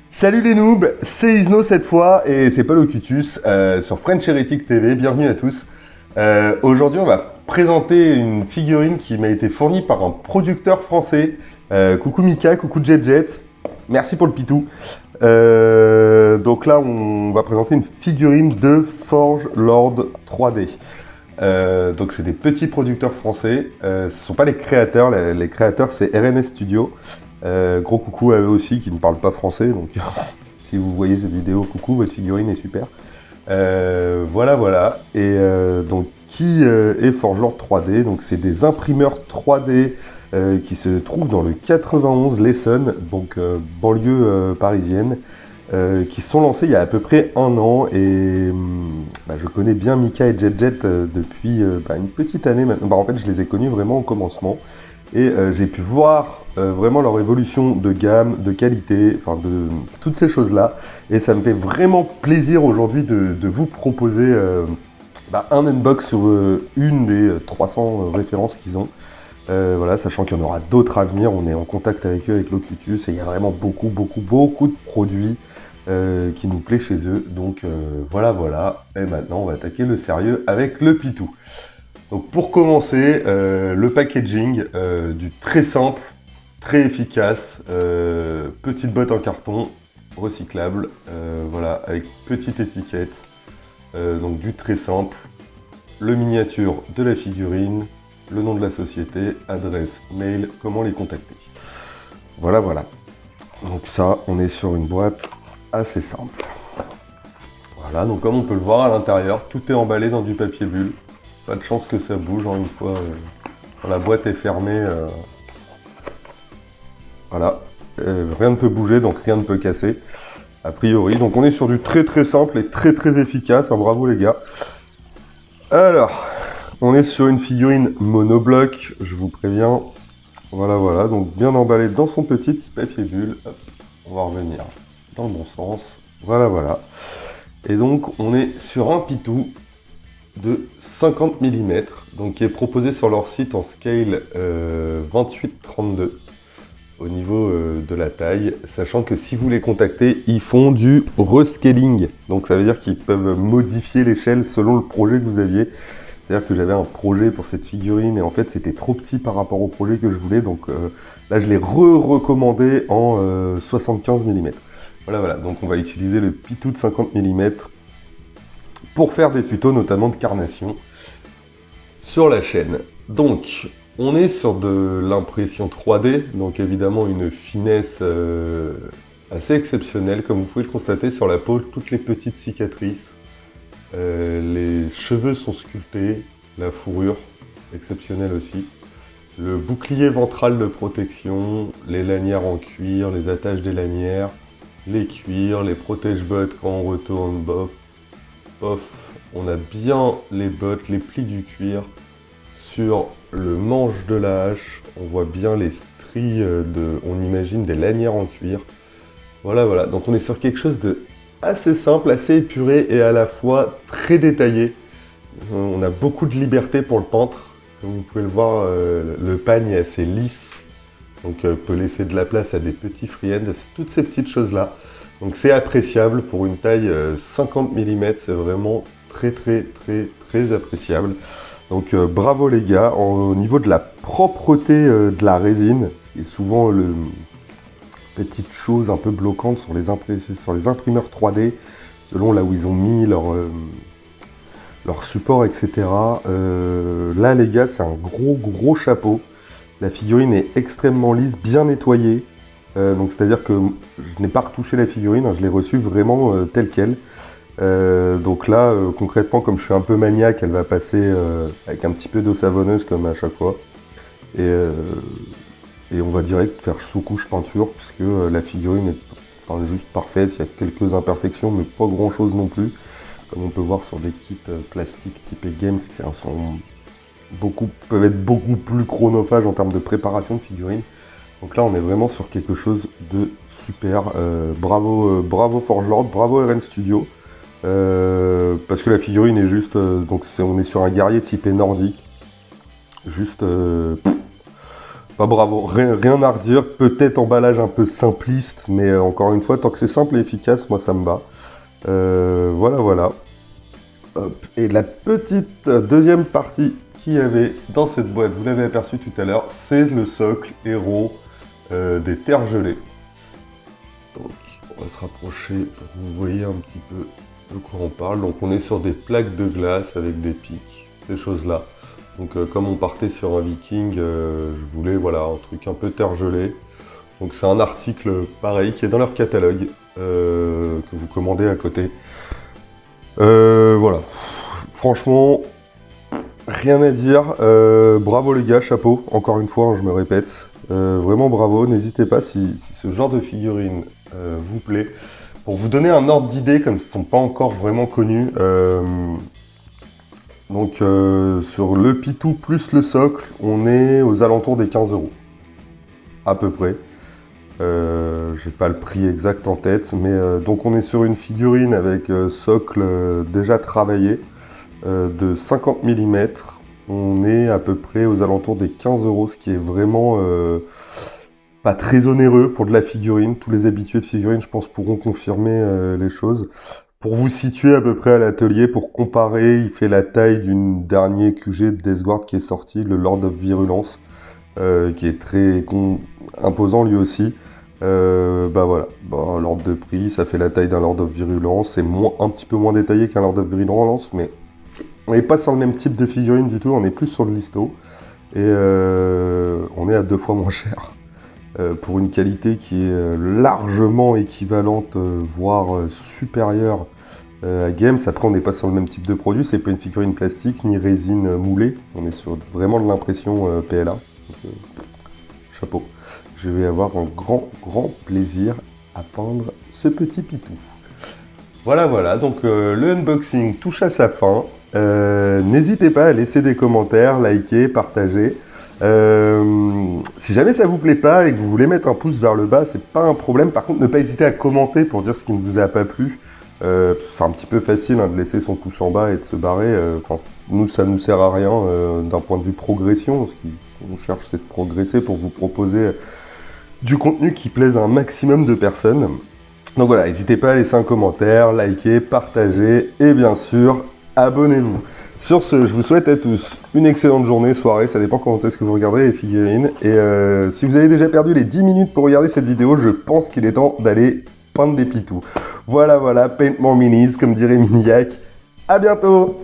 Salut les noobs, c'est Isno cette fois et c'est Paul Ocutus sur French Heretic TV, bienvenue à tous. Aujourd'hui on va présenter une figurine qui m'a été fournie par un producteur français. Coucou Mika, coucou Jet Jet, merci pour le pitou. Donc là on va présenter une figurine de Forge Lord 3D. Donc c'est des petits producteurs français, ce ne sont pas les créateurs, les créateurs c'est RNS Studio. Gros coucou à eux aussi qui ne parlent pas français, donc si vous voyez cette vidéo, coucou, votre figurine est super. Voilà. Et donc qui est Forgelord 3D? Donc c'est des imprimeurs 3D qui se trouvent dans le 91 l'Essonne, donc banlieue parisienne, qui se sont lancés il y a à peu près un an et je connais bien Mika et Jet Jet depuis une petite année maintenant. En fait je les ai connus vraiment au commencement. Et j'ai pu voir vraiment leur évolution de gamme, de qualité, enfin de toutes ces choses-là. Et ça me fait vraiment plaisir aujourd'hui de vous proposer un unbox sur une des 300 références qu'ils ont. Voilà, sachant qu'il y en aura d'autres à venir, on est en contact avec eux, avec Locutus, et il y a vraiment beaucoup de produits qui nous plaisent chez eux. Donc voilà. Et maintenant, on va attaquer le sérieux avec le Pitou. Donc pour commencer, le packaging du très simple, très efficace, petite boîte en carton, recyclable, voilà, avec petite étiquette, donc du très simple, le miniature de la figurine, le nom de la société, adresse, mail, comment les contacter. Voilà. Donc ça, on est sur une boîte assez simple. Voilà, donc comme on peut le voir à l'intérieur, tout est emballé dans du papier bulle. Pas de chance que ça bouge une fois quand la boîte est fermée. Voilà, rien ne peut bouger, donc rien ne peut casser, a priori. Donc on est sur du très simple et très efficace, hein, bravo les gars. Alors, on est sur une figurine monobloc, je vous préviens. Voilà, donc bien emballé dans son petit papier bulle. Hop, on va revenir dans le bon sens. Voilà. Et donc on est sur un pitou de 50 mm, donc qui est proposé sur leur site en scale 28-32 au niveau de la taille, sachant que si vous les contactez, ils font du rescaling, donc ça veut dire qu'ils peuvent modifier l'échelle selon le projet que vous aviez. C'est-à-dire que j'avais un projet pour cette figurine et en fait c'était trop petit par rapport au projet que je voulais, donc là je l'ai recommandé en 75 mm. Voilà, donc on va utiliser le pitou de 50 mm pour faire des tutos notamment de carnation sur la chaîne. Donc on est sur de l'impression 3D, donc évidemment une finesse assez exceptionnelle, comme vous pouvez le constater sur la peau, toutes les petites cicatrices, les cheveux sont sculptés, la fourrure exceptionnelle aussi, le bouclier ventral de protection, les lanières en cuir, les attaches des lanières, les cuirs, les protège-bottes quand on retourne, bof, on a bien les bottes, les plis du cuir. Sur le manche de la hache, on voit bien les stries on imagine des lanières en cuir. Voilà, donc on est sur quelque chose de assez simple, assez épuré et à la fois très détaillé. On a beaucoup de liberté pour le peintre. Comme vous pouvez le voir, le pagne est assez lisse, donc peut laisser de la place à des petits free-end, toutes ces petites choses-là. Donc c'est appréciable pour une taille 50 mm, c'est vraiment très appréciable. Donc bravo les gars. Au niveau de la propreté de la résine, ce qui est souvent le petite chose un peu bloquante sur les imprimeurs 3D, selon là où ils ont mis leur support, etc. Là les gars, c'est un gros chapeau. La figurine est extrêmement lisse, bien nettoyée. Donc c'est-à-dire que je n'ai pas retouché la figurine, hein, je l'ai reçue vraiment telle quelle. Donc là, concrètement, comme je suis un peu maniaque, elle va passer avec un petit peu d'eau savonneuse comme à chaque fois. Et on va direct faire sous-couche peinture, puisque la figurine est juste parfaite. Il y a quelques imperfections, mais pas grand-chose non plus. Comme on peut voir sur des kits plastiques typés Games, qui peuvent être beaucoup plus chronophages en termes de préparation de figurines. Donc là, on est vraiment sur quelque chose de super. Bravo Forgelord, bravo RN Studio. Parce que la figurine est juste, on est sur un guerrier typé nordique, juste Bah bravo, rien à redire, peut-être emballage un peu simpliste, mais encore une fois, tant que c'est simple et efficace, moi ça me va. Voilà, voilà. Hop. Et la petite deuxième partie qu'il y avait dans cette boîte, vous l'avez aperçu tout à l'heure, c'est le socle héros des terres gelées. Donc on va se rapprocher pour que vous voyez un petit peu de quoi on parle. Donc on est sur des plaques de glace avec des pics, ces choses-là. Donc comme on partait sur un viking, je voulais voilà, un truc un peu terre gelée. Donc c'est un article pareil qui est dans leur catalogue, que vous commandez à côté. Voilà, franchement, rien à dire. Bravo les gars, chapeau, encore une fois, hein, je me répète. Vraiment bravo, n'hésitez pas si ce genre de figurine vous plaît. Pour vous donner un ordre d'idée, comme ils ne sont pas encore vraiment connus, donc sur le Pitou plus le socle, on est aux alentours des 15 €, à peu près. J'ai pas le prix exact en tête, mais donc on est sur une figurine avec socle déjà travaillé de 50 mm. On est à peu près aux alentours des 15 €, ce qui est vraiment pas très onéreux pour de la figurine. Tous les habitués de figurines, je pense, pourront confirmer les choses. Pour vous situer à peu près à l'atelier, pour comparer, il fait la taille d'une dernier QG de Death Guard qui est sorti, le Lord of Virulence, qui est très imposant lui aussi. Bah voilà, bah, l'ordre de prix, ça fait la taille d'un Lord of Virulence, c'est un petit peu moins détaillé qu'un Lord of Virulence, mais on n'est pas sur le même type de figurine du tout, on est plus sur le listo, et on est à 2 fois moins cher, pour une qualité qui est largement équivalente, voire supérieure à Games. Après on n'est pas sur le même type de produit, c'est pas une figurine plastique ni résine moulée, on est sur vraiment de l'impression PLA, donc, chapeau. Je vais avoir un grand plaisir à peindre ce petit pitou. Voilà, voilà, donc le unboxing touche à sa fin. N'hésitez pas à laisser des commentaires, liker, partager. Si jamais ça vous plaît pas et que vous voulez mettre un pouce vers le bas, c'est pas un problème. Par contre, ne pas hésiter à commenter pour dire ce qui ne vous a pas plu. C'est un petit peu facile hein, de laisser son pouce en bas et de se barrer. Nous, ça nous sert à rien d'un point de vue progression. Ce qu'on cherche, c'est de progresser pour vous proposer du contenu qui plaise à un maximum de personnes. Donc voilà, n'hésitez pas à laisser un commentaire, liker, partager et bien sûr, abonnez-vous. Sur ce, je vous souhaite à tous une excellente journée, soirée, ça dépend quand est-ce que vous regardez les figurines. Et si vous avez déjà perdu les 10 minutes pour regarder cette vidéo, je pense qu'il est temps d'aller peindre des pitous. Voilà, voilà, paint more minis, comme dirait Miniac. À bientôt!